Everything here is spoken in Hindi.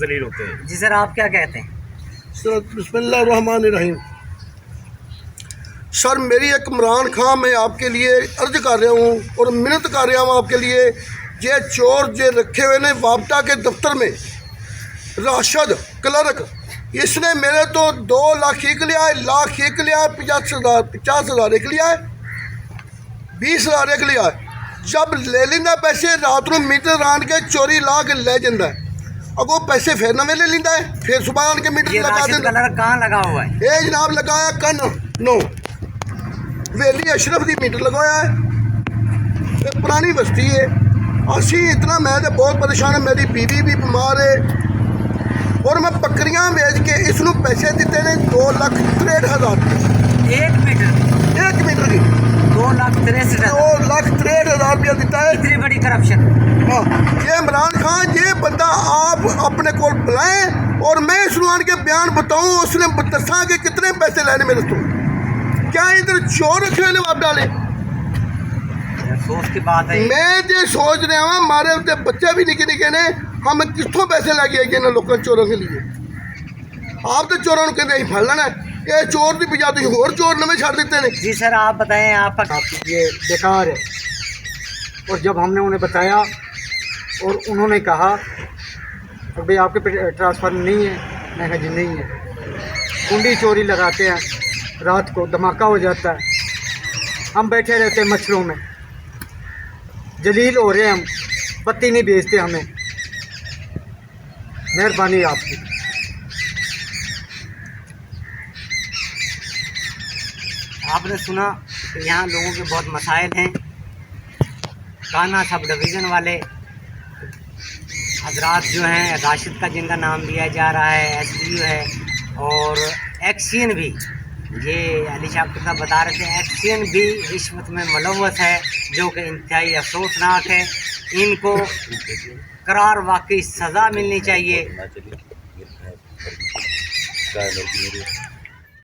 जलील होते हैं। जी सर, आप क्या कहते हैं? सर बिस्मिल्लाहिर्रहमानिर्रहीम। सर मेरी एक इमरान खान मैं आपके लिए अर्ज कर रहा हूँ और मिन्नत कर रहा हूँ आपके लिए। ये चोर जो रखे हुए ने वापटा के दफ्तर में राशद क्लर्क, इसने मेरे तो 2 लाख एक लिया है, लाख एक लिया है, 50,000 एक लिया है, 20,000 एक लिया है। जब ले लेंदा पैसे रात को मीटर आन के चोरी ला के ले जाता है, अगो पैसे फिर नवे ले लेंदा है, फिर सुबह आन के मीटर ये लगा राशिद देता। कलर कहाँ लगा हुआ है? ये जनाब लगाया कन नो वेली अशरफ की मीटर लगवाया है, ये पुरानी बस्ती है। असी इतना मैं तो बहुत परेशान है, मेरी बीवी भी बीमार है और मैं बकरियां बेच के इसनों पैसे दिते ने 2,63,000 एक मीटर एक मीटर की 2,63,000। 2,63,000 रुपया दिता है। इतनी बड़ी करप्शन। हाँ, ये इमरान खान ये बंदा आप अपने को बुलाएं और मैं इसनों आन के बयान बताऊं, उसने दसा के कितने पैसे लेने मेरे तो। क्या इधर चोर रखे हुए आप डाले? अफसोस की बात है। मैं जो सोच रहा हूँ हमारे उत्ते बच्चे भी निके निके ने, हम कितों पैसे लगे इन्होंने लोगों चोरों के लिए। आप तो चोरों को कहते फड़ लेना, ये चोर की बजा तुम होर चोर नवे छड़ देते हैं। जी सर, आप बताएं आपका। ये बेकार है। और जब हमने उन्हें बताया और उन्होंने कहा और भाई आपके पे ट्रांसफ़र नहीं है, मैं कहा जी नहीं है। कुंडी चोरी लगाते हैं, रात को धमाका हो जाता है, हम बैठे रहते हैं मच्छरों में, जलील हो रहे हैं हम, बत्ती नहीं भेजते हमें। मेहरबानी आपकी। आपने सुना कि यहाँ लोगों के बहुत मसाइल हैं। कान्हा सब डिवीज़न वाले हजरात जो हैं, राशिद का जिनका नाम लिया जा रहा है, SDU है, और एक्सियन भी, ये अली शाह साहब बता रहे थे, एक्सियन भी रिश्वत में मुलव्वस है, जो कि इंतहाई अफसोसनाक है। इनको करार वाकई सज़ा मिलनी चाहिए।